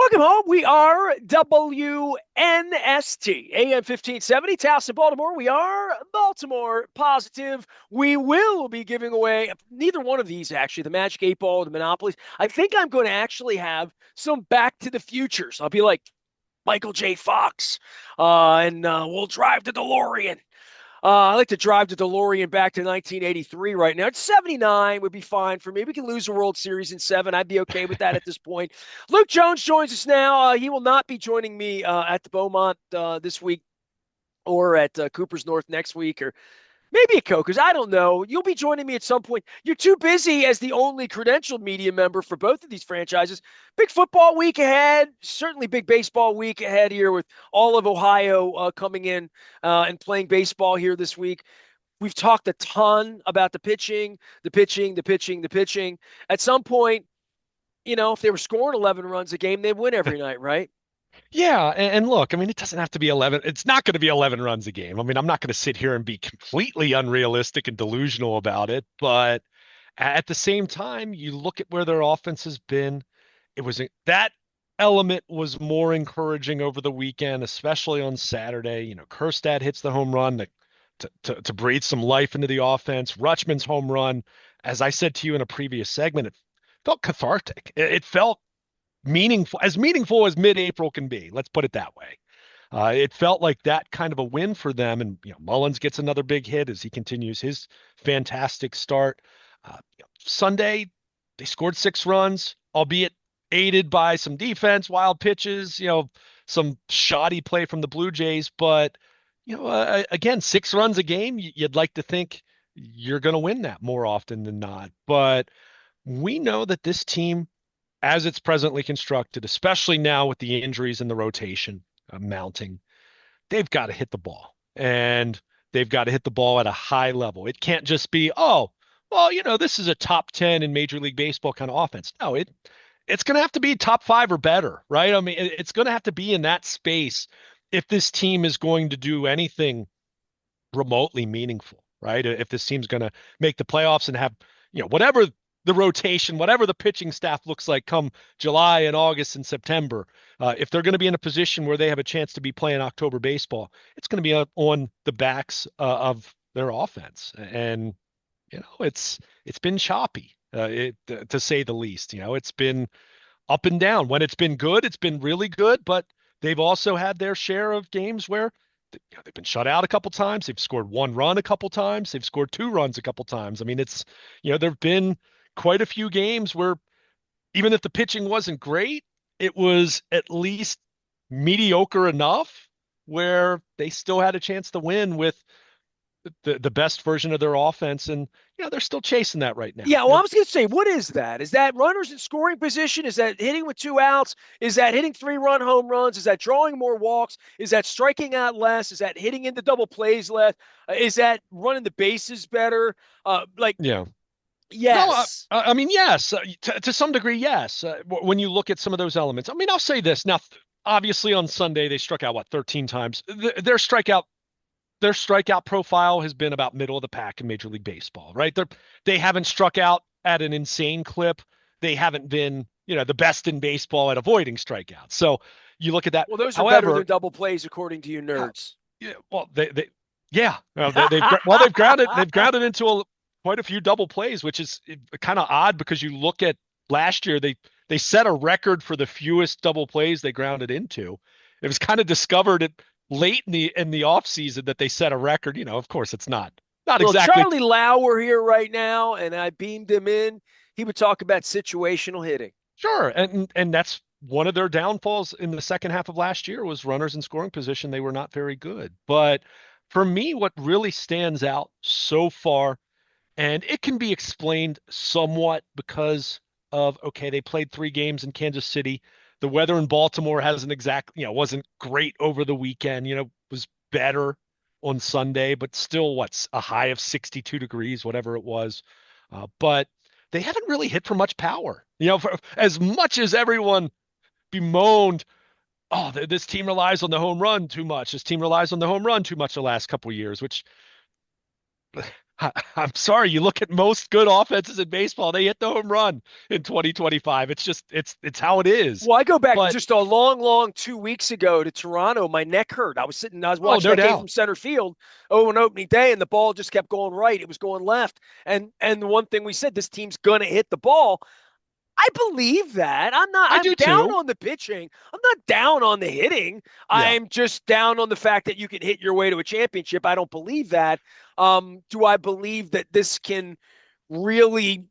Welcome home. We are WNST, AM 1570, Towson, Baltimore. We are Baltimore positive. We will be giving away neither one of these, actually, the Magic 8 Ball or the Monopolies. I think I'm going to actually have some Back to the Futures. I'll be like Michael J. Fox, and we'll drive the DeLorean. I like to drive the DeLorean back to 1983 right now. It's 79 would be fine for me. We can lose a World Series in seven. I'd be okay with that at this point. Luke Jones joins us now. He will not be joining me at the Beaumont this week or at Cooper's North next week or maybe at Coker's. I don't know. You'll be joining me at some point. You're too busy as the only credentialed media member for both of these franchises. Big football week ahead. Certainly big baseball week ahead here with all of Ohio coming in and playing baseball here this week. We've talked a ton about the pitching, the pitching, the pitching, the pitching. At some point, if they were scoring 11 runs a game, they'd win every night, right? Yeah, and look, I mean, it doesn't have to be 11. It's not going to be 11 runs a game. I mean, I'm not going to sit here and be completely unrealistic and delusional about it, but at the same time, you look at where their offense has been. That element was more encouraging over the weekend, especially on Saturday. Kerstad hits the home run to breathe some life into the offense. Rutschman's home run, as I said to you in a previous segment, it felt cathartic. It felt meaningful as mid-April can be. Let's put it that way. It felt like that kind of a win for them. And Mullins gets another big hit as he continues his fantastic start. Sunday, they scored 6 runs, albeit aided by some defense, wild pitches, some shoddy play from the Blue Jays. But again, 6 runs a game, you'd like to think you're going to win that more often than not. But we know that this team, as it's presently constructed, especially now with the injuries in the rotation mounting, they've got to hit the ball. And they've got to hit the ball at a high level. It can't just be, oh, well, this is a top 10 in Major League Baseball kind of offense. No, it's going to have to be top 5 or better, right? I mean, it's going to have to be in that space if this team is going to do anything remotely meaningful, right? If this team's going to make the playoffs and have, whatever the rotation, whatever the pitching staff looks like come July and August and September, if they're going to be in a position where they have a chance to be playing October baseball, it's going to be on the backs of their offense. And, it's been choppy, to say the least. It's been up and down. When it's been good, it's been really good, but they've also had their share of games where they've been shut out a couple times. They've scored 1 run a couple times. They've scored 2 runs a couple times. I mean, there've been quite a few games where even if the pitching wasn't great, it was at least mediocre enough where they still had a chance to win with the best version of their offense. And, they're still chasing that right now. Yeah, well, I was going to say, what is that? Is that runners in scoring position? Is that hitting with 2 outs? Is that hitting 3-run home runs? Is that drawing more walks? Is that striking out less? Is that hitting into double plays less? Is that running the bases better? Yeah. No, Yes. I mean, yes, to some degree, yes. When you look at some of those elements, I mean, I'll say this now. Obviously, on Sunday they struck out 13 times. Their strikeout profile has been about middle of the pack in Major League Baseball, right? They haven't struck out at an insane clip. They haven't been, the best in baseball at avoiding strikeouts. So you look at that. Well, those are better than However, double plays, according to you yeah, nerds. yeah, well, yeah, well, they've grounded into quite a few double plays, which is kind of odd because you look at last year, they set a record for the fewest double plays they grounded into. It was kind of discovered late in the off season that they set a record. Of course, it's not Well, exactly Charlie Lau were here right now, and I beamed him in. He would talk about situational hitting. sure, and that's one of their downfalls in the second half of last year was runners in scoring position. They were not very good. But for me, what really stands out so far, and it can be explained somewhat because of, okay, they played 3 games in Kansas City. The weather in Baltimore hasn't wasn't great over the weekend, was better on Sunday, but still what's a high of 62 degrees, whatever it was. But they haven't really hit for much power. For as much as everyone bemoaned, oh, this team relies on the home run too much. This team relies on the home run too much the last couple of years, which I'm sorry, you look at most good offenses in baseball, they hit the home run in 2025. It's just it's how it is. Well, I go back But just a long, long 2 weeks ago to Toronto. My neck hurt. I was oh, watching no that game from doubt. center field, on opening day, and the ball just kept going right. It was going left. And the one thing we said, this team's gonna hit the ball. I believe that. I I'm do down too. on the pitching. I'm not down on the hitting. Yeah. I'm just down on the fact that you can hit your way to a championship. I don't believe that. Do I believe that this can really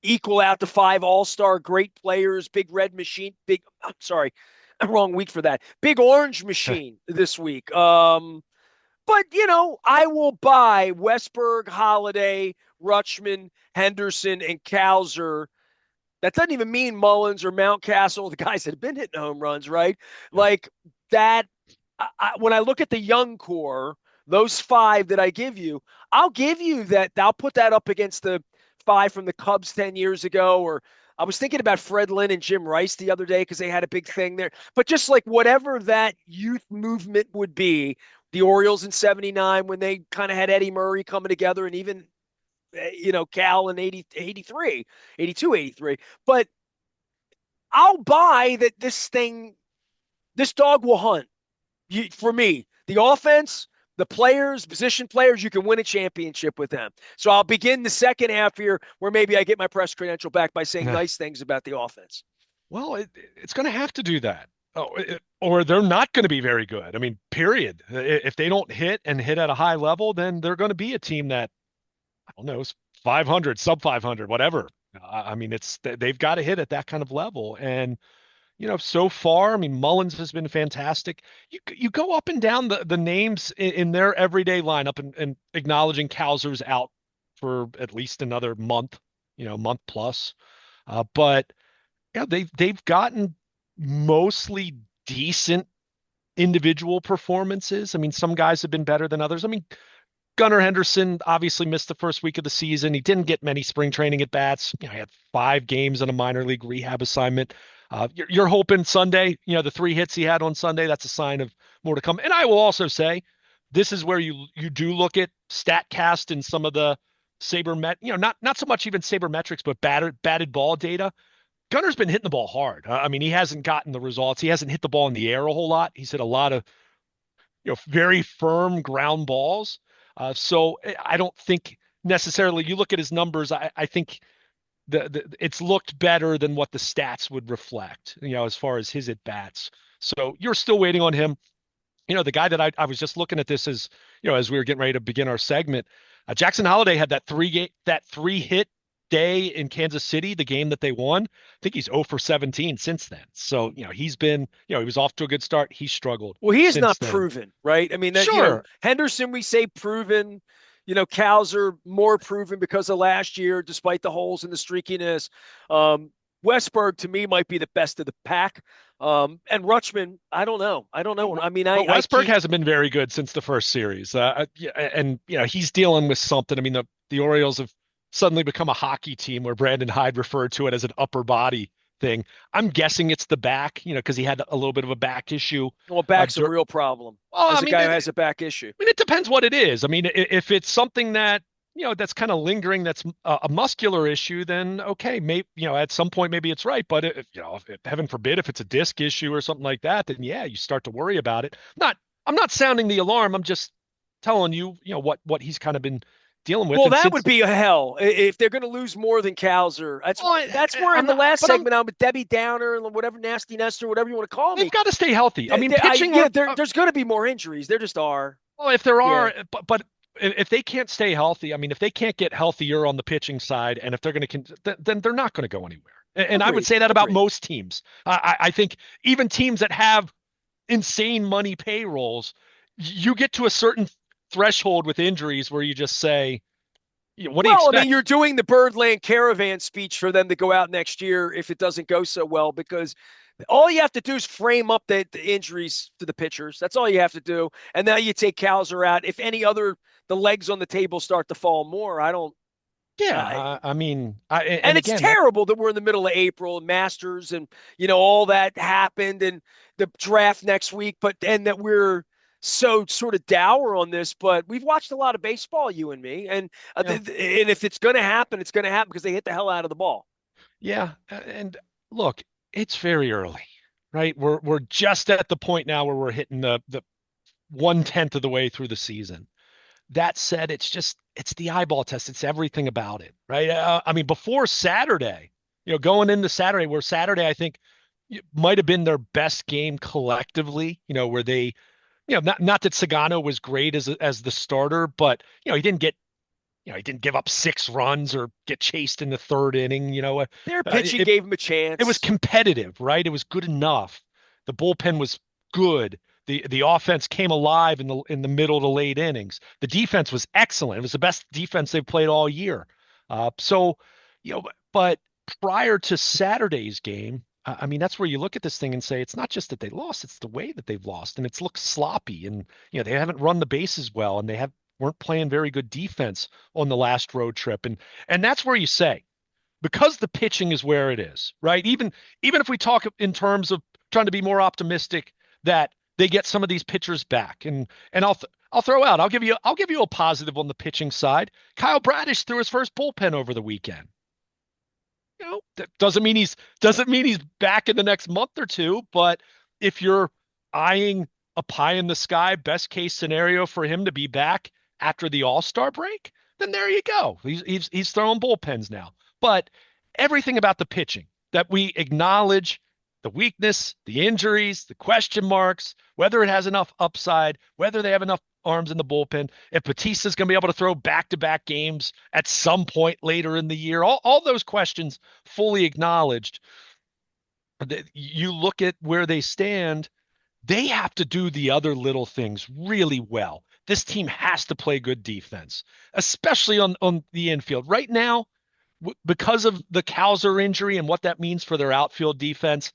equal out to five all-star great players, big red machine, big I'm sorry, wrong week for that. Big orange machine this week. But I will buy Westberg, Holiday, Rutschman, Henderson, and Cowser. That doesn't even mean Mullins or Mountcastle, the guys that have been hitting home runs, right? Yeah. Like that. When I look at the young core, those five that I give you, I'll give you that. I'll put that up against the five from the Cubs 10 years ago. Or I was thinking about Fred Lynn and Jim Rice the other day because they had a big thing there. But just like whatever that youth movement would be, the Orioles in 79 when they kind of had Eddie Murray coming together, and even Cal in 80, 83, 82, 83. But I'll buy that this dog will hunt. For me, the offense, the players, position players, you can win a championship with them. So I'll begin the second half here where maybe I get my press credential back by saying Nah. nice things about the offense. Well, it's going to have to do that. Oh, or they're not going to be very good. I mean, period. If they don't hit and hit at a high level, then they're going to be a team that, I don't know, is 500, sub 500, whatever. I mean, they've got to hit at that kind of level. And so far, I mean, Mullins has been fantastic. You go up and down the names in their everyday lineup, and acknowledging Cowser's out for at least another month, month plus. But yeah, they've gotten mostly decent individual performances. I mean, some guys have been better than others. I mean, Gunnar Henderson obviously missed the first week of the season. He didn't get many spring training at bats. He had 5 games on a minor league rehab assignment. You're hoping Sunday, the 3 hits he had on Sunday, that's a sign of more to come. And I will also say, this is where you do look at Statcast and some of the not so much even sabermetrics, but batted ball data. Gunner's been hitting the ball hard. I mean, he hasn't gotten the results. He hasn't hit the ball in the air a whole lot. He's hit a lot of very firm ground balls. So I don't think necessarily you look at his numbers. I think it's looked better than what the stats would reflect, as far as his at bats. So you're still waiting on him. The guy that I was just looking at this as we were getting ready to begin our segment, Jackson Holiday had that 3 hit day in Kansas City, the game that they won. I think he's 0 for 17 since then. So, he's been, he was off to a good start. He struggled Well, he is since not then. proven, right? I mean, that Sure. Henderson, we say proven. Cowser more proven because of last year, despite the holes and the streakiness. Westberg to me might be the best of the pack. And Rutschman, I don't know. I don't know. I mean, But I Westberg keep hasn't been very good since the first series. Yeah, and he's dealing with something. I mean, the Orioles have suddenly become a hockey team where Brandon Hyde referred to it as an upper body thing. I'm guessing it's the back, because he had a little bit of a back issue. well, Uh, back's a dur- real problem well, I as a mean, guy who has a back issue. it depends what it is. I mean, if it's something that that's kind of lingering, that's a muscular issue, then okay, maybe at some point maybe it's right. But if heaven forbid, if it's a disc issue or something like that, then yeah, you start to worry about it. I'm not sounding the alarm. I'm just telling you, what he's kind of been dealing with, Well, and that would since. be a hell if they're going to lose more than Cowser. Well, That's where in I'm the not, last but segment I'm with Debbie Downer and whatever nasty Nestor, whatever you want to call they've me. got to stay healthy. I mean, pitching. There's going to be more injuries. There just are. Well, if there Yeah, are, but if they can't stay healthy, I mean, if they can't get healthier on the pitching side, and if they're going to, then they're not going to go anywhere. And I would agreed, say that about agreed. most teams. I think even teams that have insane money payrolls, you get to a certain threshold with injuries where you just say, what do you Well, I mean, expect? you're doing the Birdland Caravan speech for them to go out next year if it doesn't go so well, because all you have to do is frame up the injuries to the pitchers. That's all you have to do. And now you take Cowser out. If any other the legs on the table start to fall more, I don't. Yeah, I, I mean, and and it's again, that terrible that we're in the middle of April and Masters and all that happened and the draft next week, but and that we're so sort of dour on this, but we've watched a lot of baseball, you and me, and Yeah. and if it's going to happen, it's going to happen because they hit the hell out of the ball. Yeah. And look, it's very early, right? We're just at the point now where we're hitting the 1/10 of the way through the season. That said, it's the eyeball test. It's everything about it, right? I mean, before Saturday, going into Saturday, where Saturday I think might have been their best game collectively, where they, not that Sagano was great as the starter, but he didn't give up 6 runs or get chased in the third inning. Their Uh, pitching it, gave them a it was chance. competitive, right? It was good enough. The bullpen was good. The offense came alive in the middle to late innings. The defense was excellent. It was the best defense they've played all year. So, but prior to Saturday's game, I mean, that's where you look at this thing and say it's not just that they lost; it's the way that they've lost, and it's looked sloppy, and they haven't run the bases well, and they have weren't playing very good defense on the last road trip, and that's where you say because the pitching is where it is, right? Even if we talk in terms of trying to be more optimistic that they get some of these pitchers back, and I'll throw out I'll give you a positive on the pitching side. Kyle Bradish threw his first bullpen over the weekend. That doesn't mean he's back in the next month or two, but if you're eyeing a pie in the sky best case scenario for him to be back after the All-Star break, then there you go. He's throwing bullpens now. But everything about the pitching that we acknowledge, the weakness, the injuries, the question marks, whether it has enough upside, whether they have enough arms in the bullpen, if Batista's going to be able to throw back-to-back games at some point later in the year, all those questions fully acknowledged. You look at where they stand, they have to do the other little things really well. This team has to play good defense, especially on the infield. Right now, because of the Cowser injury and what that means for their outfield defense,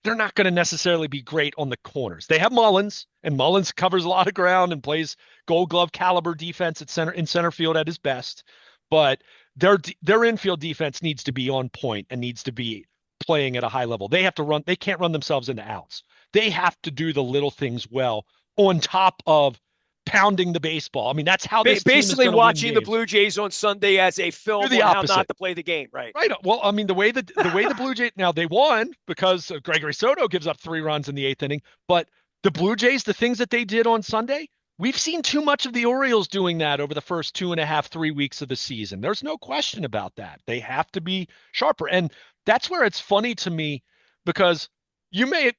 they're not going to necessarily be great on the corners. They have Mullins, and Mullins covers a lot of ground and plays Gold Glove caliber defense at center field at his best. But their infield defense needs to be on point and needs to be playing at a high level. They have to run. They can't run themselves into outs. They have to do the little things well on top of pounding the baseball. I mean, that's how this team is Basically, going to win watching the games. Blue Jays on Sunday as a Do film the on how not opposite. to play the game, right? Right. Well, I mean, the way the Blue Jays now they won because Gregory Soto gives up 3 runs in the eighth inning, but the Blue Jays, the things that they did on Sunday, we've seen too much of the Orioles doing that over the first 2.5, 3 weeks of the season. There's no question about that. They have to be sharper, and that's where it's funny to me because you may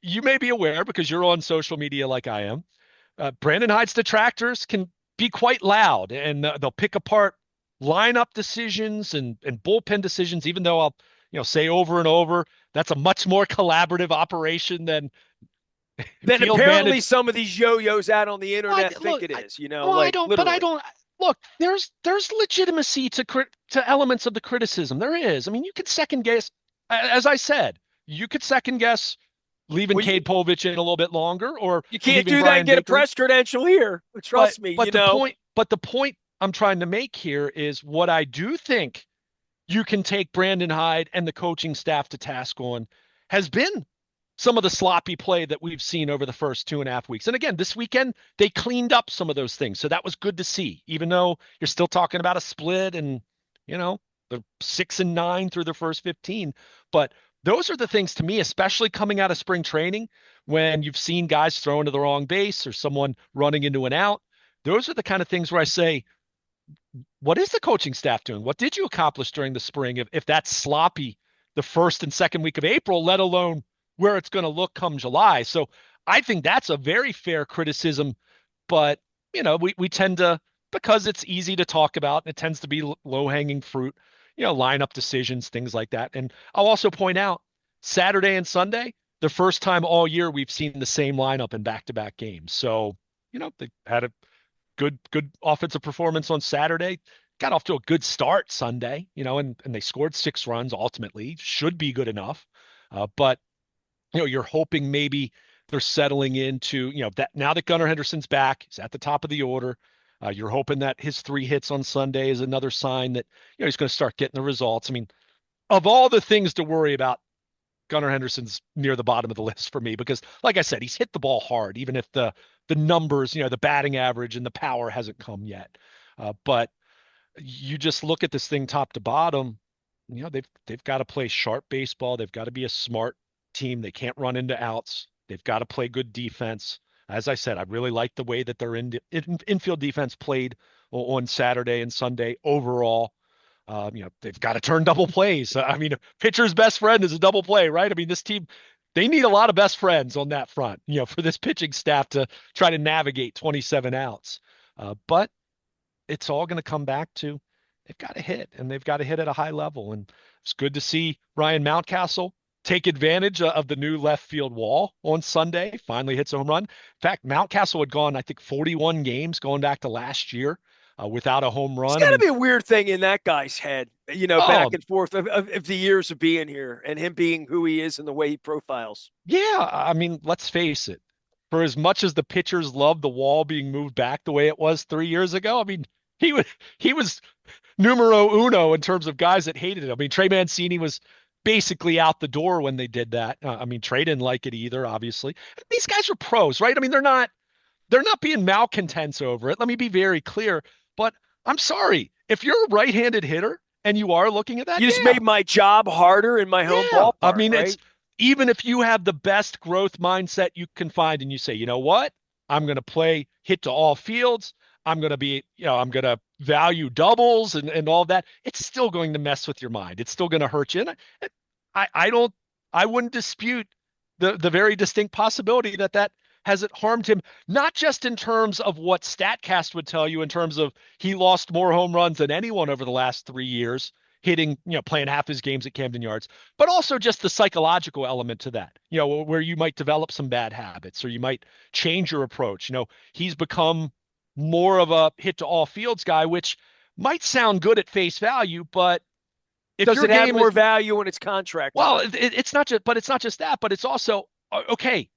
you may be aware because you're on social media like I am. Brandon Hyde's detractors can be quite loud, and they'll pick apart lineup decisions and bullpen decisions. Even though I'll say over and over that's a much more collaborative operation than Then field apparently managed. some of these yo-yos out on the I, internet think look, it is, well, I like don't, but I literally. don't. Look, there's legitimacy to elements of the criticism. There is. I mean, you could second guess, as I said, you could second guess leaving Well, Cade Povich in a little bit longer or you can't leaving do that and Brian get a Baker. press credential here. But Trust me, but the point I'm trying to make here is what I do think you can take Brandon Hyde and the coaching staff to task on has been some of the sloppy play that we've seen over the first 2.5 weeks. And again, this weekend they cleaned up some of those things. So that was good to see, even though you're still talking about a split and you know, they're 6-9 through the first 15. But those are the things to me, especially coming out of spring training when you've seen guys thrown to the wrong base or someone running into an out. Those are the kind of things where I say, what is the coaching staff doing? What did you accomplish during the spring if that's sloppy the first and second week of April, let alone where it's going to look come July? So I think that's a very fair criticism, but we tend to because it's easy to talk about and it tends to be low hanging fruit, lineup decisions, things like that. And I'll also point out Saturday and Sunday, the first time all year we've seen the same lineup in back-to-back games. So, they had a good offensive performance on Saturday. Got off to a good start Sunday, and they scored 6 runs ultimately. Should be good enough. But you're hoping maybe they're settling into, that now that Gunnar Henderson's back, he's at the top of the order. You're hoping that his 3 hits on Sunday is another sign that, he's going to start getting the results. I mean, of all the things to worry about, Gunnar Henderson's near the bottom of the list for me because, like I said, he's hit the ball hard, even if the numbers, the batting average and the power hasn't come yet. But you just look at this thing top to bottom. They've got to play sharp baseball. They've got to be a smart team. They can't run into outs. They've got to play good defense. As I said, I really like the way that their infield defense played on Saturday and Sunday overall. They've got to turn double plays. I mean, a pitcher's best friend is a double play, right? I mean, this team, they need a lot of best friends on that front, for this pitching staff to try to navigate 27 outs. But it's all going to come back to they've got to hit, and they've got to hit at a high level. And it's good to see Ryan Mountcastle take advantage of the new left field wall on Sunday. Finally hits a home run. In fact, Mountcastle had gone, I think, 41 games going back to last year without a home It's run. I got to mean, be a weird thing in that guy's head, back oh, and forth of the years of being here and him being who he is and the way he profiles. yeah. I mean, let's face it. For as much as the pitchers love the wall being moved back the way it was 3 years ago, I mean, he was numero uno in terms of guys that hated it. I mean, Trey Mancini was basically out the door when they did that. I mean, Trey didn't like it either, obviously. These guys are pros, right? I mean, they're not being malcontents over it. Let me be very clear. But I'm sorry, if you're a right-handed hitter and you are looking at that, You just yeah, made my job harder in my home yeah. I ballpark, mean, it's right? even if you have the best growth mindset you can find and you say, you know what? I'm going to play hit to all fields. I'm going to value doubles and all that. It's still going to mess with your mind. It's still going to hurt you. And I don't, I wouldn't dispute the very distinct possibility that has it harmed him, not just in terms of what StatCast would tell you in terms of he lost more home runs than anyone over the last 3 years, hitting, playing half his games at Camden Yards, but also just the psychological element to that, where you might develop some bad habits or you might change your approach. He's become more of a hit to all fields guy, which might sound good at face value, but if Does your it have game more is value when it's contracted well, though? it's not just that, but it's also okay.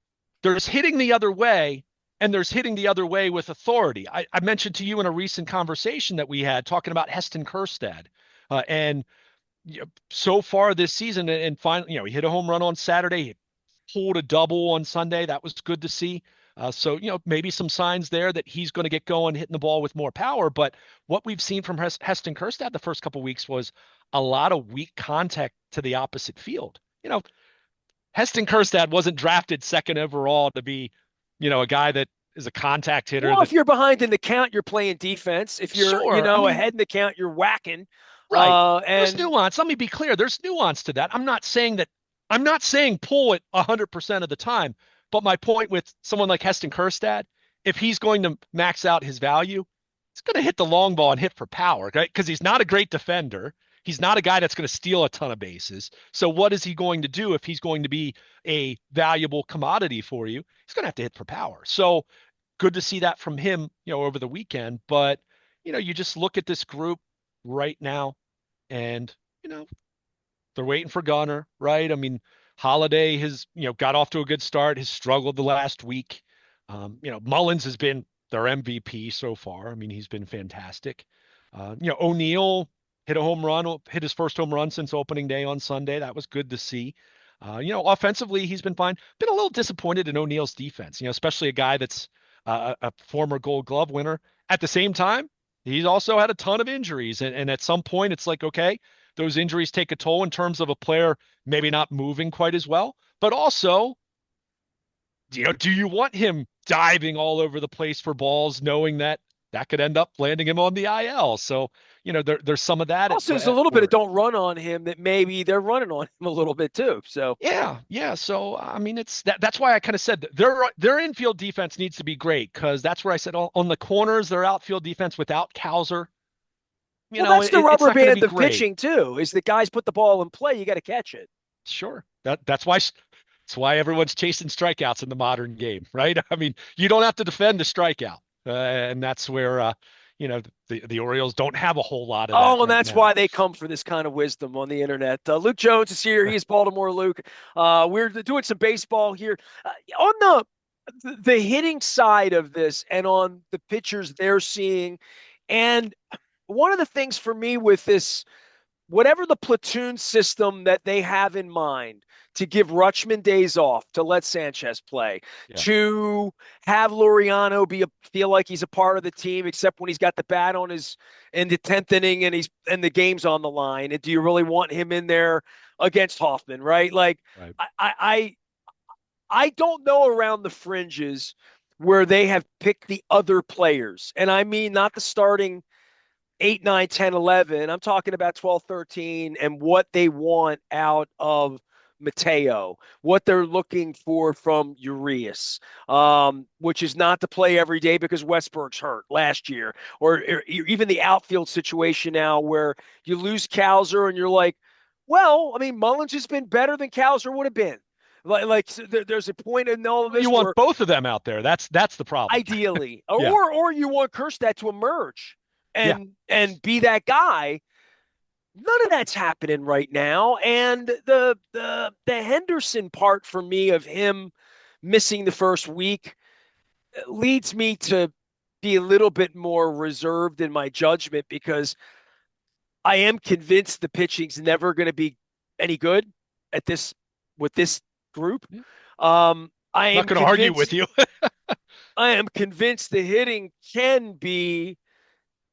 There's hitting the other way, and there's hitting the other way with authority. I mentioned to you in a recent conversation that we had talking about Heston Kjerstad, and so far this season, and finally, he hit a home run on Saturday, he pulled a double on Sunday. That was good to see. So, maybe some signs there that he's going to get going, hitting the ball with more power. But what we've seen from Heston Kjerstad the first couple of weeks was a lot of weak contact to the opposite field. Heston Kjerstad wasn't drafted second overall to be, a guy that is a contact hitter Well, that, if you're behind in the count, you're playing defense. If you're, sure, I mean, ahead in the count, you're whacking. right. There's And nuance. Let me be clear. There's nuance to that. I'm not saying pull it 100% of the time, but my point with someone like Heston Kjerstad, if he's going to max out his value, he's going to hit the long ball and hit for power, right? Because he's not a great defender. He's not a guy that's going to steal a ton of bases. So what is he going to do if he's going to be a valuable commodity for you? He's going to have to hit for power. So good to see that from him, over the weekend. But, you just look at this group right now and, they're waiting for Gunnar, right? I mean, Holiday has, got off to a good start, has struggled the last week. Mullins has been their MVP so far. I mean, he's been fantastic. O'Neill hit a home run, hit his first home run since opening day on Sunday. That was good to see. Offensively, he's been fine. Been a little disappointed in O'Neill's defense, especially a guy that's a former Gold Glove winner. At the same time, he's also had a ton of injuries. And at some point, it's like, okay, those injuries take a toll in terms of a player maybe not moving quite as well, but also, do you want him diving all over the place for balls, knowing that that could end up landing him on the IL? So, there's some of that at also, play there's a at little bit of work. don't run on him that maybe they're running on him a little bit too. So Yeah, yeah. So I mean, that's why I kind of said that their infield defense needs to be great because that's where I said on the corners, their outfield defense without Cowser, well, that's the it's rubber not going to be band of great. pitching too. Is the guys put the ball in play, you got to catch it. Sure. That's why everyone's chasing strikeouts in the modern game, right? I mean, you don't have to defend the strikeout, and that's where the Orioles don't have a whole lot of that Oh, and right that's now. why they come for this kind of wisdom on the internet. Luke Jones is here. He is Baltimore Luke. We're doing some baseball here. On the hitting side of this and on the pitchers they're seeing. And one of the things for me with this whatever the platoon system that they have in mind to give Rutschman days off, to let Sanchez play, Yeah, to have Laureano feel like he's a part of the team, except when he's got the bat on his in the 10th inning and the game's on the line. And do you really want him in there against Hoffman, right? Like right. I I I, I don't know around the fringes where they have picked the other players. And I mean not the starting 8, 9, 10, 11. I'm talking about 12, 13, and what they want out of Mateo, what they're looking for from Urias, which is not to play every day because Westberg's hurt last year, or even the outfield situation now where you lose Cowser and you're like, well, I mean, Mullins has been better than Cowser would have been. There's a point in all of Well, you this want where both of them out there. That's the problem. ideally, Yeah, or you want Kerstad to emerge yeah, and be that guy. None of that's happening right now, and the Henderson part for me of him missing the first week leads me to be a little bit more reserved in my judgment because I am convinced the pitching's never going to be any good at this with this group. yeah. I Not am going to argue with convinced you. I am convinced the hitting can be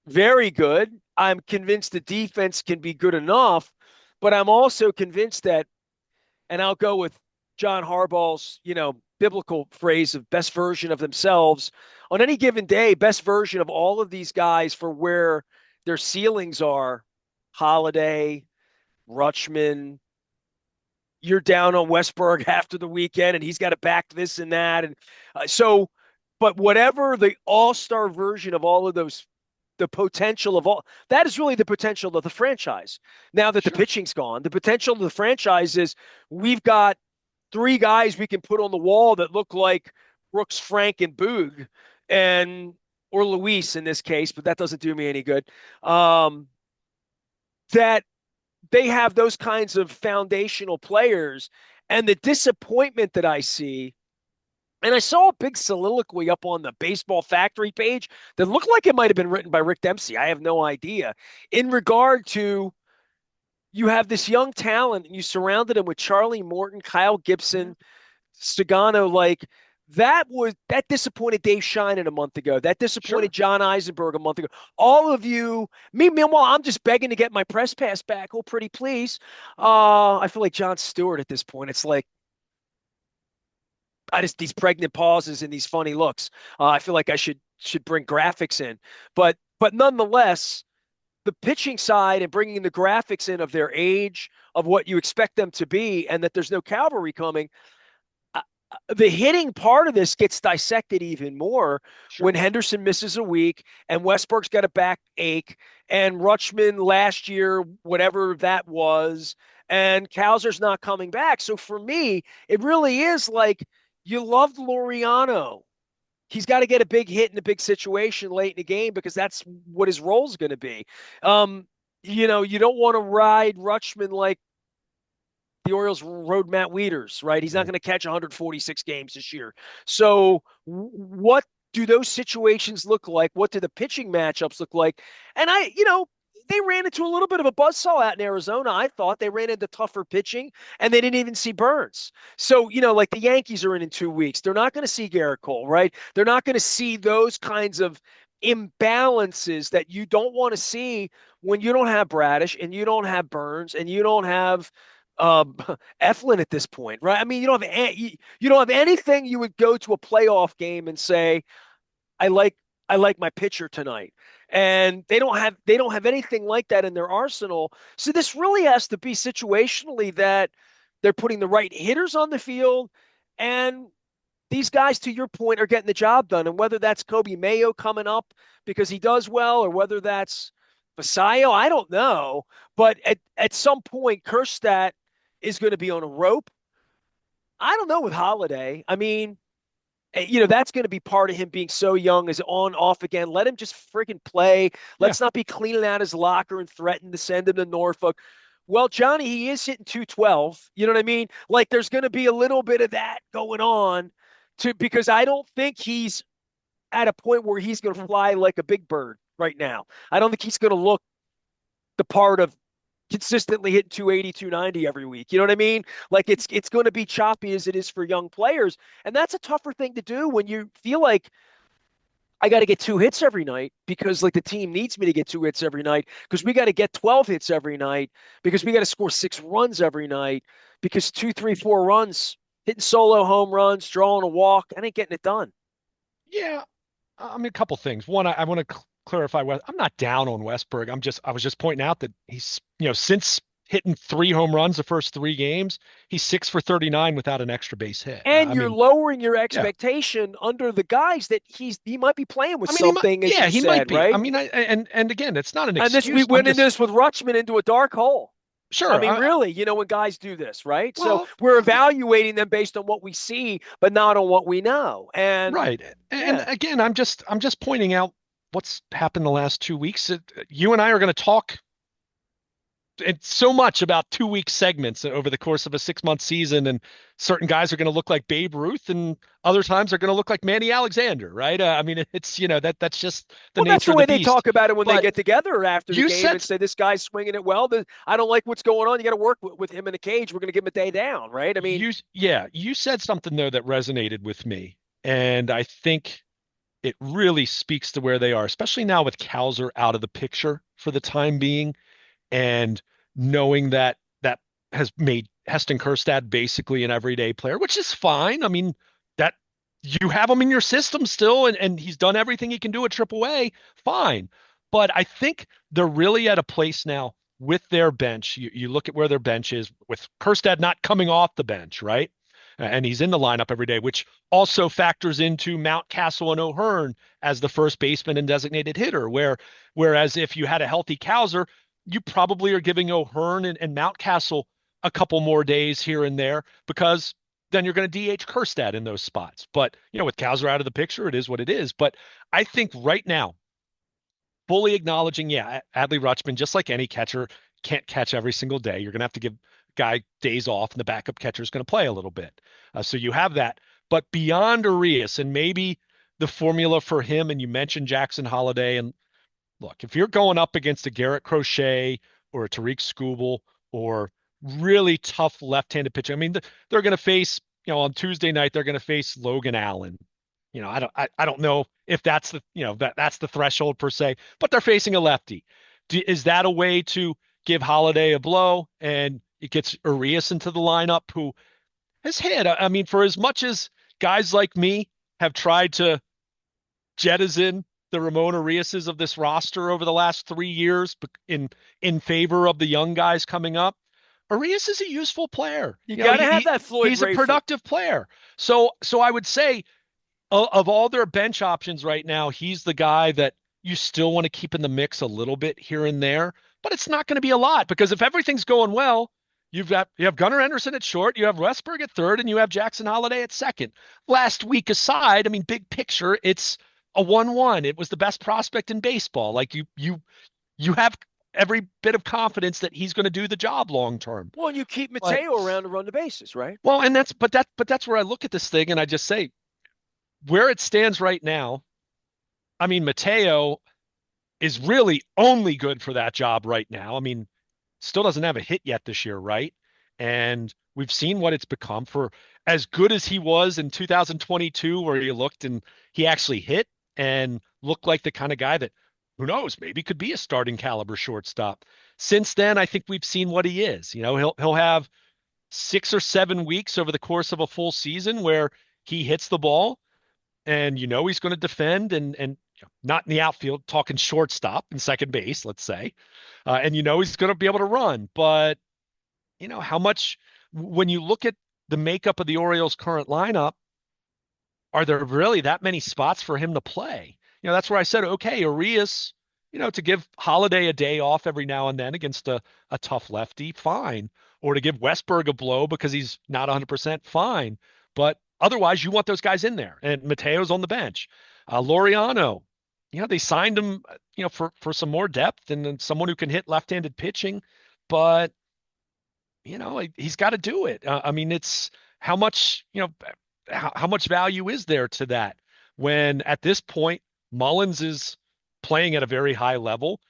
very good. I'm convinced the defense can be good enough, but I'm also convinced that, and I'll go with John Harbaugh's, biblical phrase of best version of themselves on any given day, best version of all of these guys for where their ceilings are. Holiday, Rutschman, you're down on Westberg after the weekend, and he's got to back this and that, and but whatever the all-star version of all of those, the potential of all that is really the potential of the franchise. Now that the Sure. pitching's gone, the potential of the franchise is we've got three guys we can put on the wall that look like Brooks, Frank, and Boog, and or Luis in this case, but that doesn't do me any good. Um, that they have those kinds of foundational players, and the disappointment that I see. And I saw a big soliloquy up on the Baseball Factory page that looked like it might have been written by Rick Dempsey. I have no idea. In regard to you have this young talent and you surrounded him with Charlie Morton, Kyle Yeah, Gibson, Stagano, like that disappointed Dave Shine a month ago. That disappointed sure. John Eisenberg a month ago. All of you, meanwhile, I'm just begging to get my press pass back. Oh, pretty please. I feel like John Stewart at this point. It's like I just these pregnant pauses and these funny looks. I feel like I should bring graphics in, but nonetheless, the pitching side and bringing the graphics in of their age, of what you expect them to be, and that there's no cavalry coming. The hitting part of this gets dissected even more when Sure. Henderson misses a week and Westbrook's got a back ache and Rutschman last year, whatever that was, and Kowser's not coming back. So for me, it really is like you loved Laureano. He's got to get a big hit in a big situation late in the game because that's what his role is going to be. Um, you don't want to ride Rutschman like the Orioles rode Matt Wieters, right? He's not Right. going to catch 146 games this year. So, what do those situations look like? What do the pitching matchups look like? And they ran into a little bit of a buzzsaw out in Arizona. I thought they ran into tougher pitching and they didn't even see Burns. So, like the Yankees are in 2 weeks. They're not going to see Garrett Cole, right? They're not going to see those kinds of imbalances that you don't want to see when you don't have Bradish and you don't have Burns and you don't have um, Eflin at this point, right? I mean, you don't have anything you would go to a playoff game and say, I like I like my pitcher tonight. And they don't have anything like that in their arsenal. So this really has to be situationally that they're putting the right hitters on the field and these guys, to your point, are getting the job done. And whether that's Kobe Mayo coming up because he does well, or whether that's Basayo, I don't know. But at some point, Kerstad is going to be on a rope. I don't know with Holiday. I mean, that's going to be part of him being so young, is on, off again. Let him just freaking play. Yeah. Let's not be cleaning out his locker and threaten to send him to Norfolk. Well, Johnny, he is hitting 212. You know what I mean? Like there's going to be a little bit of that going on because I don't think he's at a point where he's going to fly like a big bird right now. I don't think he's going to look the part of consistently hitting 280, 290 every week. You know what I mean? Like it's going to be choppy as it is for young players, and that's a tougher thing to do when you feel like I got to get 2 hits every night because like the team needs me to get 2 hits every night because we got to get 12 hits every night because we got to score 6 runs every night because 2, 3, 4 runs, hitting solo home runs, drawing a walk, I ain't getting it done. Yeah, I mean, a couple things. One, I want to clarify. I'm not down on Westberg. I was just pointing out that he's, since hitting 3 home runs the first 3 games, he's 6 for 39 without an extra base hit. And I you're mean, lowering your yeah. expectation under the guys that he might be playing with I mean, he might, something, as yeah, you he might said, be. I right? mean, and again, it's not an And this we excuse. I'm went into just this with Rutschman into a dark hole. I sure. mean, really, when guys do this, right? So Well, we're evaluating them based on what we see, but not on what we know. And right. And yeah. again, I'm just pointing out what's happened the last 2 weeks. You and I are going to talk it's so much about 2 week segments over the course of a 6 month season, and certain guys are going to look like Babe Ruth, and other times are going to look like Manny Alexander, right? I mean, it's that's just the Well, that's nature the of the way they beast. talk about it when they But get together after the you game and said, say, this guy's swinging it well. I don't like what's going on. You got to work with him in the cage. We're going to give him a day down, right? I mean, you said something though that resonated with me, and I think it really speaks to where they are, especially now with Cowser out of the picture for the time being and knowing that that has made Heston Kjerstad basically an everyday player, which is fine. I mean, that you have him in your system still, and he's done everything he can do at AAA, fine. But I think they're really at a place now with their bench. You look at where their bench is with Kjerstad not coming off the bench, right? And he's in the lineup every day, which also factors into Mountcastle and O'Hearn as the first baseman and designated hitter. Whereas if you had a healthy Cowser, you probably are giving O'Hearn and Mountcastle a couple more days here and there because then you're going to DH Kjerstad in those spots. But, with Cowser out of the picture, it is what it is. But I think right now, fully acknowledging, yeah, Adley Rutschman, just like any catcher, can't catch every single day. You're going to have to give guy days off, and the backup catcher is going to play a little bit. So you have that. But beyond Arias, and maybe the formula for him, and you mentioned Jackson Holiday, and look, if you're going up against a Garrett Crochet or a Tariq Skubal or really tough left-handed pitching, I mean, they're going to face, on Tuesday night, they're going to face Logan Allen. I don't know if that's that's the threshold per se, but they're facing a lefty. Is that a way to give Holiday a blow and it gets Urias into the lineup who has hit? I mean, for as much as guys like me have tried to jettison the Ramon Uriases of this roster over the last 3 years in favor of the young guys coming up, Urias is a useful player. you got to have that Floyd He's a Rayford. productive player. So I would say of all their bench options right now, he's the guy that you still want to keep in the mix a little bit here and there, but it's not going to be a lot because if everything's going well, you have Gunnar Henderson at short, you have Westberg at third, and you have Jackson Holiday at second. Last week aside, I mean, big picture, it's a 1-1. It was the best prospect in baseball. Like you have every bit of confidence that he's going to do the job long term. Well, and you keep But Mateo around to run the bases, right? well, and that's where I look at this thing and I just say where it stands right now. I mean, Mateo is really only good for that job right now. I mean, still doesn't have a hit yet this year, right? And we've seen what it's become for as good as he was in 2022, where he looked and he actually hit and looked like the kind of guy that, who knows, maybe could be a starting caliber shortstop. Since then, I think we've seen what he is. He'll have 6 or 7 weeks over the course of a full season where he hits the ball and he's going to defend and not in the outfield, talking shortstop and second base, let's say, and he's going to be able to run. But how much when you look at the makeup of the Orioles' current lineup, are there really that many spots for him to play? That's where I said, okay, Arias, to give Holiday a day off every now and then against a tough lefty, fine. Or to give Westberg a blow because he's not 100% fine. But otherwise, you want those guys in there. And Mateo's on the bench. Laureano, they signed him, for some more depth and then someone who can hit left-handed pitching. But, he's got to do it. I mean, it's how much, how much value is there to that when at this point Mullins is playing at a very high level?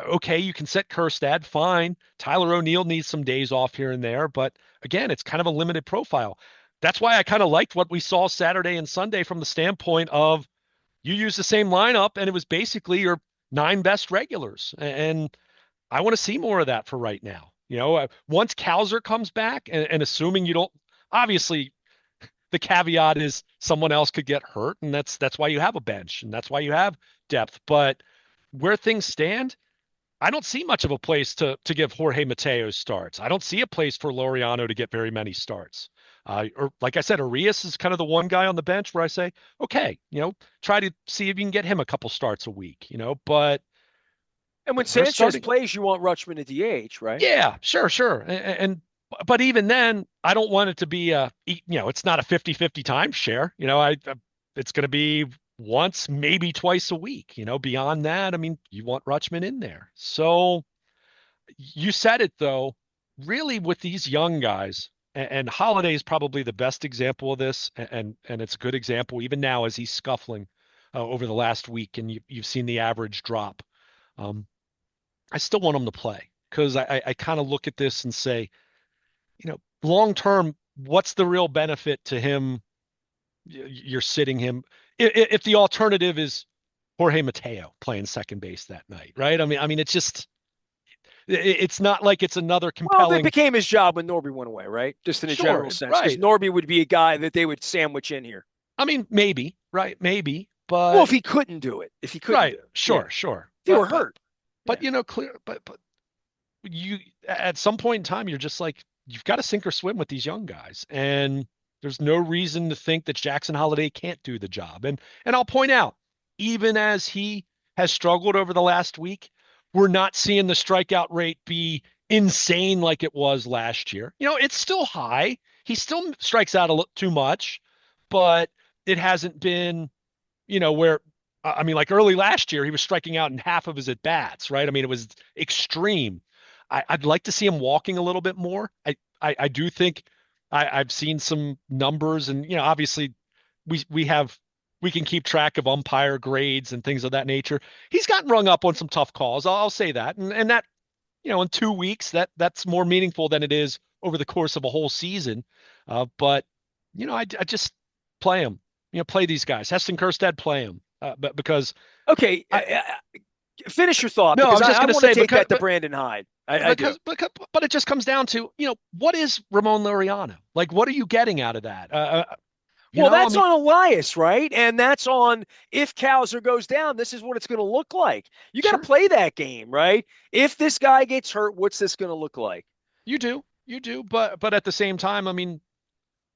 Okay, you can set Kerstad, fine. Tyler O'Neill needs some days off here and there, but again, it's kind of a limited profile. That's why I kind of liked what we saw Saturday and Sunday from the standpoint of you use the same lineup and it was basically your nine best regulars. And I want to see more of that for right now. Once Cowser comes back and assuming you don't, obviously the caveat is someone else could get hurt, and that's why you have a bench and that's why you have depth. But where things stand, I don't see much of a place to give Jorge Mateo starts. I don't see a place for Laureano to get very many starts. Or like I said, Arias is kind of the one guy on the bench where I say, okay, try to see if you can get him a couple starts a week, but And when they're Sanchez starting. plays, you want Rutschman at DH, right? Yeah, sure, sure. But even then, I don't want it to be it's not a 50-50 timeshare. It's going to be once, maybe twice a week. Beyond that, I mean, you want Rutschman in there. So you said it though, really with these young guys, and Holiday is probably the best example of this, and it's a good example even now as he's scuffling over the last week, and you've seen the average drop. Um, I still want him to play because I kind of look at this and say, long term, what's the real benefit to him? You're sitting him if the alternative is Jorge Mateo playing second base that night, right? I mean, it's not like it's another Well, it compelling. became his job when Norby went away, right? Just in a Sure, general sense, because right. Norby would be a guy that they would sandwich in here. I mean, maybe, right? Maybe, Well, but if he couldn't do it, if he couldn't right, do it, yeah. sure, sure. If he were hurt, But yeah. clear, but you at some point in time you're just like you've got to sink or swim with these young guys, and there's no reason to think that Jackson Holiday can't do the job. And I'll point out, even as he has struggled over the last week, we're not seeing the strikeout rate be insane like it was last year. It's still high. He still strikes out a little too much, but it hasn't been where I mean, like early last year, he was striking out in half of his at bats, right? I mean, it was extreme. I'd like to see him walking a little bit more. I do think I've seen some numbers, and obviously we can keep track of umpire grades and things of that nature. He's gotten rung up on some tough calls. I'll say that, and that in 2 weeks that's more meaningful than it is over the course of a whole season. But I just play him. Play these guys. Heston Kjerstad, play him. But because Okay, I finish your thought no, I because was just I going to want to say take that to Brandon Hyde. I do. but it just comes down to what is Ramon Laureano like? What are you getting out of that? I That's mean, on Elias, right? And that's on if Cowser goes down, this is what it's going to look like. You got to sure, play that game, right? If this guy gets hurt, what's this going to look like? you do, but at the same time, I mean,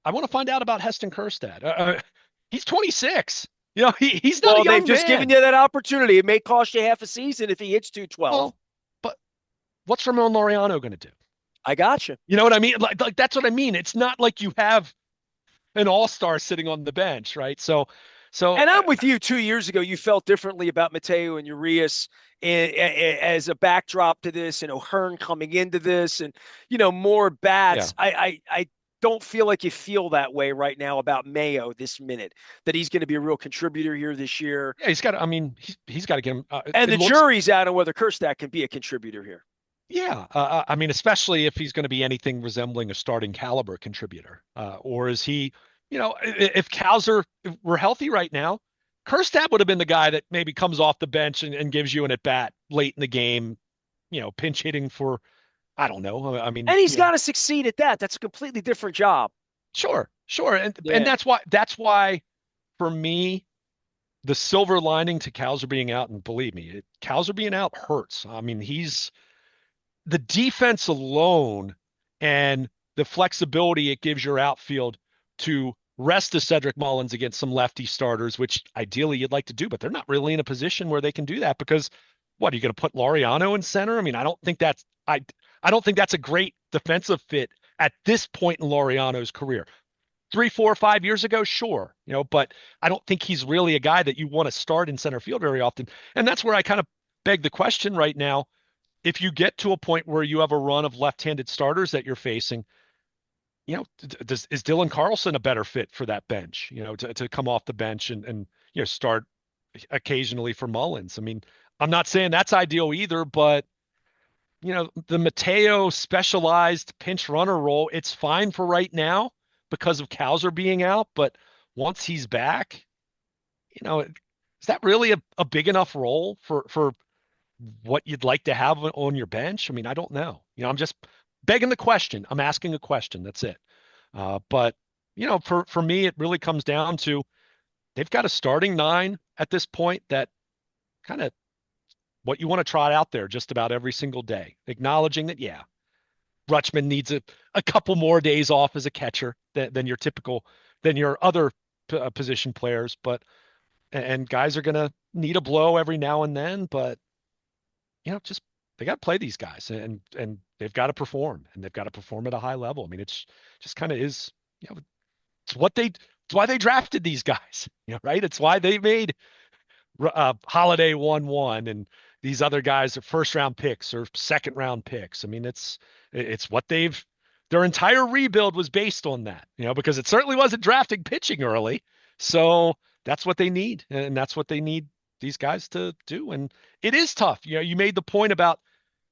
I want to find out about Heston Kjerstad. He's 26. He's not a Well, they've young just given man. you that opportunity. It may cost you half a season if he hits 212. Well, but what's Ramon Laureano going to do? I got you. You know what I mean? Like that's what I mean. It's not like you have an all-star sitting on the bench, right? So And I'm with you. 2 years ago, you felt differently about Mateo and Urias as a backdrop to this, and O'Hearn coming into this, and more yeah, bats. I don't feel like you feel that way right now about Mayo this minute. That he's going to be a real contributor here this year, yeah, he's got. I mean, he's got to get him. and It the looks, jury's out on whether Kerstack can be a contributor here. yeah. I mean, especially if he's going to be anything resembling a starting caliber contributor, or is he? If Cowser were healthy right now, Kerstad would have been the guy that maybe comes off the bench and gives you an at bat late in the game. Pinch hitting for I don't know. I mean, And he's got to succeed at that. That's a completely different job. sure, sure, and Yeah. that's why for me the silver lining to Cowser being out, and believe me, Cowser being out hurts. I mean, he's the defense alone and the flexibility it gives your outfield to rest a Cedric Mullins against some lefty starters, which ideally you'd like to do, but they're not really in a position where they can do that because what are you going to put Laureano in center? I mean, I don't think that's a great defensive fit at this point in Laureano's career. 3, 4, 5 years ago, sure, but I don't think he's really a guy that you want to start in center field very often. And that's where I kind of beg the question right now. If you get to a point where you have a run of left-handed starters that you're facing, is Dylan Carlson a better fit for that bench, to come off the bench and start occasionally for Mullins? I mean, I'm not saying that's ideal either, but the Mateo specialized pinch runner role, it's fine for right now because of Cowser being out, but once he's back, is that really a big enough role for what you'd like to have on your bench? I mean, I don't know. I'm just begging the question. I'm asking a question. That's it. But for me, it really comes down to they've got a starting nine at this point that kind of what you want to trot out there just about every single day, acknowledging that, yeah, Rutschman needs a couple more days off as a catcher than your typical, than your other position players. But, and guys are going to need a blow every now and then, but, just they got to play these guys and they've got to perform and they've got to perform at a high level. I mean, it's just kind of is, it's why they drafted these guys, right? It's why they made Holiday 1-1 and these other guys are first round picks or second round picks. I mean, it's what their entire rebuild was based on that, because it certainly wasn't drafting pitching early. So that's what they need, and that's what they need these guys to do. And it is tough. You made the point about,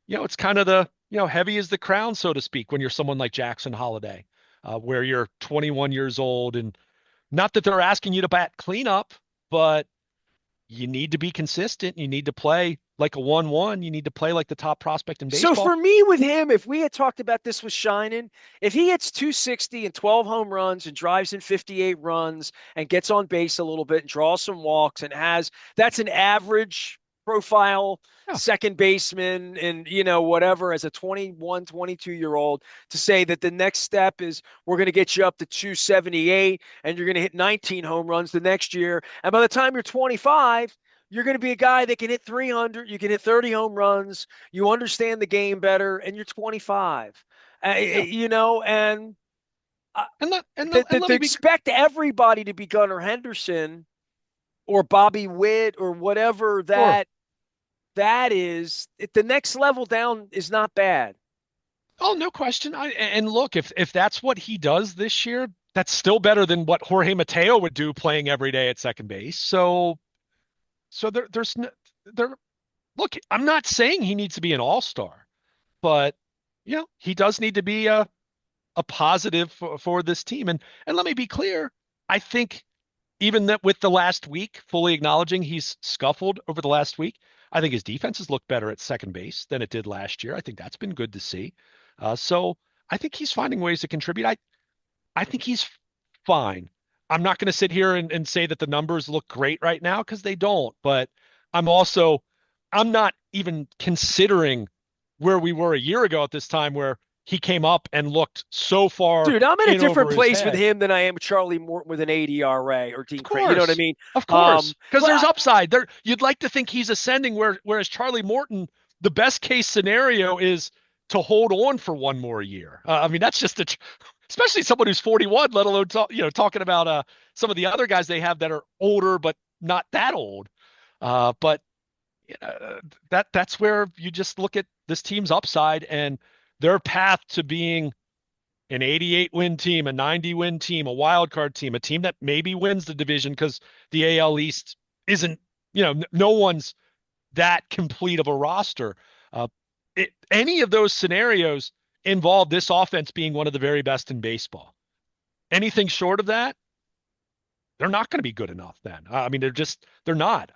it's kind of the, heavy as the crown, so to speak, when you're someone like Jackson Holiday, where you're 21 years old, and not that they're asking you to bat cleanup, but you need to be consistent. You need to play like a 1-1. You need to play like the top prospect in So baseball. for me with him, if we had talked about this with Shining, if he hits 260 and 12 home runs and drives in 58 runs and gets on base a little bit and draws some walks and that's an average profile Yeah. second baseman and whatever as a 21, 22-year old, to say that the next step is we're going to get you up to 278 and you're going to hit 19 home runs the next year. And by the time you're 25, you're going to be a guy that can hit 300, you can hit 30 home runs, you understand the game better, and you're 25. Yeah. And And let to me be expect everybody to be Gunnar Henderson or Bobby Witt or whatever sure. that is, the next level down is not bad. Oh, no question. And look, if that's what he does this year, that's still better than what Jorge Mateo would do playing every day at second base. So there's no, there. Look, I'm not saying he needs to be an all-star, but he does need to be a positive for this team. And let me be clear, I think even that with the last week, fully acknowledging he's scuffled over the last week, I think his defense has looked better at second base than it did last year. I think that's been good to see. So I think he's finding ways to contribute. I think he's fine. I'm not going to sit here and say that the numbers look great right now because they don't, but I'm also, I'm not even considering where we were a year ago at this time where he came up and looked so far Dude, I'm in a in different over his place with head. him than I am with Charlie Morton with an 80 RA or Of Dean Crane. You know what I course. mean? Of course. Because But there's upside. There you'd like to think he's ascending whereas Charlie Morton, the best case scenario is to hold on for one more year. I mean, that's just especially someone who's 41, let alone talking about some of the other guys they have that are older but not that old. But that's where you just look at this team's upside and their path to being an 88 win team, a 90 win team, a wild card team, a team that maybe wins the division because the AL East isn't, no one's that complete of a roster. Uh, any of those scenarios involve this offense being one of the very best in baseball. Anything short of that, they're not going to be good enough then. I mean, they're not.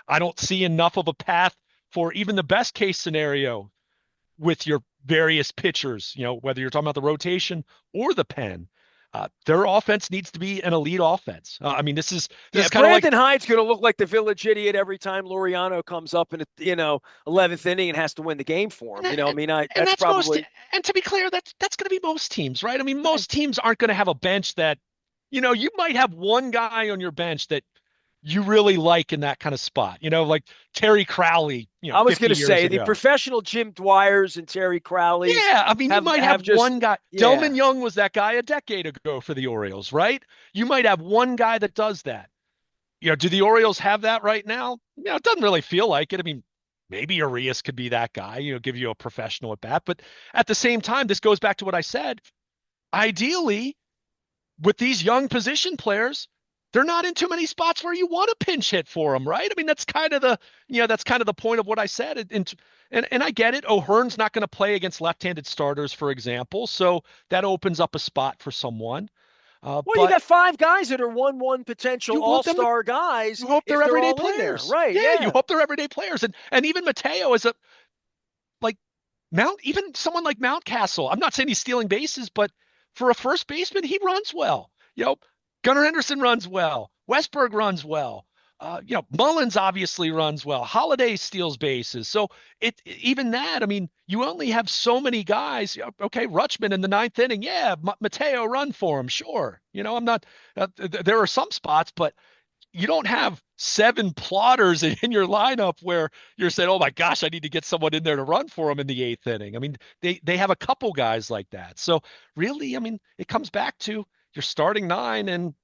I don't see enough of a path for even the best case scenario with your various pitchers, whether you're talking about the rotation or the pen. Their offense needs to be an elite offense. I mean, this yeah, is kind of like Brandon Hyde's going to look like the village idiot every time Loriano comes up in the 11th inning and has to win the game for him. and, I mean, I and that's that's most probably and to be clear, that's going to be most teams, right? I mean, most teams aren't going to have a bench that, you might have one guy on your bench that you really like in that kind of spot, like Terry Crowley, I was 50 going to years say the ago. professional Jim Dwyers and Terry Crowleys Yeah, I mean, you might have have just one guy. yeah. Delman Young was that guy a decade ago for the Orioles, right? You might have one guy that does that. Do the Orioles have that right now? It doesn't really feel like it. I mean, maybe Arias could be that guy, give you a professional at bat. But at the same time, this goes back to what I said. Ideally, with these young position players, they're not in too many spots where you want to pinch hit for them, right? I mean, that's kind of the point of what I said. And I get it. O'Hearn's not going to play against left-handed starters, for example, so that opens up a spot for someone. Well, you But got five guys that are 1-1 potential you want them to all-star guys you hope they're if they're everyday all in there. players. Right, Yeah, you yeah. hope they're everyday players. And even Mateo is a like even someone like Mountcastle. I'm not saying he's stealing bases, but for a first baseman, he runs well. Gunnar Henderson runs well. Westberg runs well. Mullins obviously runs well. Holiday steals bases. So even that, I mean, you only have so many guys. Okay, Rutschman in the ninth inning, yeah, Mateo run for him, sure. I'm not. There are some spots, but you don't have seven plotters in your lineup where you're saying, "Oh my gosh, I need to get someone in there to run for them in the eighth inning." I mean, they have a couple guys like that. So really, I mean, it comes back to your starting nine and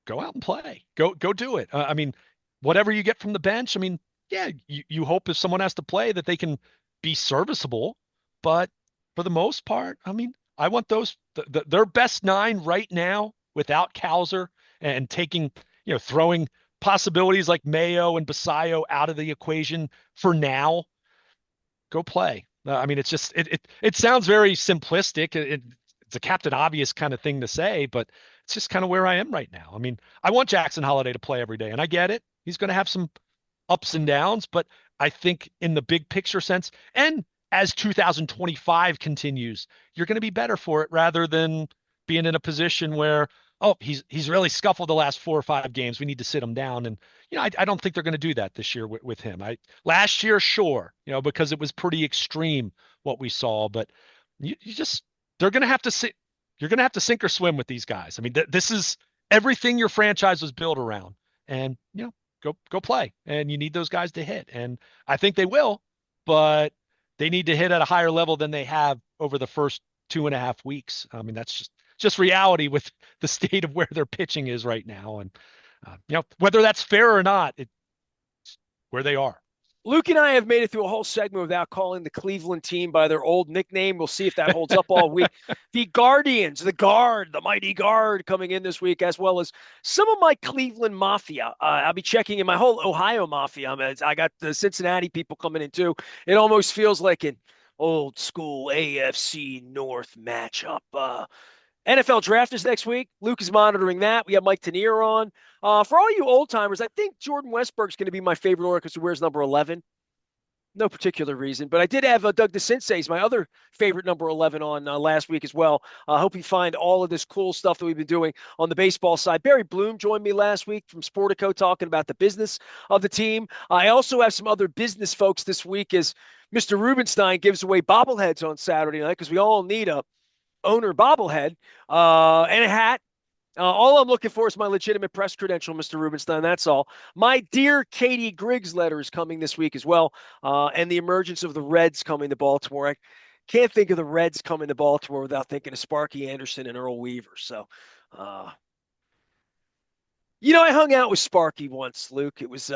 go out and play. Go do it. I mean, whatever you get from the bench. I mean, yeah, you hope if someone has to play that they can be serviceable, but for the most part, I mean, I want their best nine right now without Cowser and throwing possibilities like Mayo and Basayo out of the equation for now. Go play. I mean, it sounds very simplistic. It's a Captain Obvious kind of thing to say, but it's just kind of where I am right now. I mean, I want Jackson Holiday to play every day, and I get it. He's going to have some ups and downs, but I think in the big picture sense, and as 2025 continues, you're going to be better for it rather than being in a position where, oh, he's really scuffled the last 4 or 5 games. We need to sit him down. And I don't think they're going to do that this year with him. Last year, sure, because it was pretty extreme what we saw, but you just they're going to have to sit. You're going to have to sink or swim with these guys. I mean, this is everything your franchise was built around, and go play. And you need those guys to hit, and I think they will, but they need to hit at a higher level than they have over the first 2.5 weeks. I mean, that's just reality with the state of where their pitching is right now, and whether that's fair or not, it's where they are. Luke and I have made it through a whole segment without calling the Cleveland team by their old nickname. We'll see if that holds up all week. The Guardians, the Guard, the mighty Guard coming in this week, as well as some of my Cleveland Mafia. I'll be checking in my whole Ohio Mafia. I got the Cincinnati people coming in too. It almost feels like an old school AFC North matchup. NFL draft is next week. Luke is monitoring that. We have Mike Tanier on. For all you old timers, I think Jordan Westberg's going to be my favorite Oracle because he wears number 11. No particular reason, but I did have Doug DeCinces, my other favorite number 11, on last week as well. I hope you find all of this cool stuff that we've been doing on the baseball side. Barry Bloom joined me last week from Sportico talking about the business of the team. I also have some other business folks this week as Mr. Rubenstein gives away bobbleheads on Saturday night because we all need a owner bobblehead and a hat. All I'm looking for is my legitimate press credential, Mr. Rubenstein. That's all. My dear Katie Griggs letter is coming this week as well, and the emergence of the Reds coming to Baltimore. I can't think of the Reds coming to Baltimore without thinking of Sparky Anderson and Earl Weaver. So, uh, I hung out with Sparky once, Luke. It was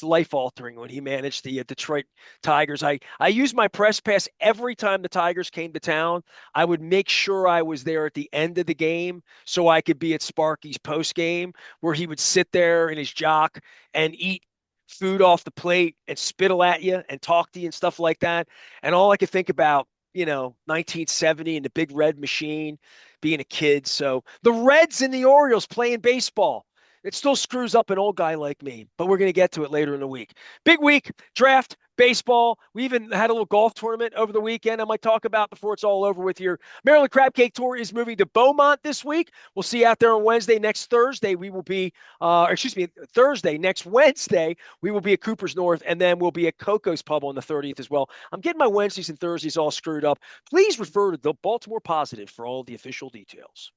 life altering when he managed the Detroit Tigers. I used my press pass every time the Tigers came to town. I would make sure I was there at the end of the game so I could be at Sparky's post game, where he would sit there in his jock and eat food off the plate and spittle at you and talk to you and stuff like that. And all I could think about, 1970 and the big red machine, being a kid. So the Reds and the Orioles playing baseball. It still screws up an old guy like me, but we're going to get to it later in the week. Big week, draft, baseball. We even had a little golf tournament over the weekend I might talk about before it's all over with your Maryland Crab Cake Tour is moving to Beaumont this week. We'll see you out there on Wednesday. Next Thursday, we will be, Thursday, next Wednesday, we will be at Cooper's North, and then we'll be at Coco's Pub on the 30th as well. I'm getting my Wednesdays and Thursdays all screwed up. Please refer to the Baltimore Positive for all the official details.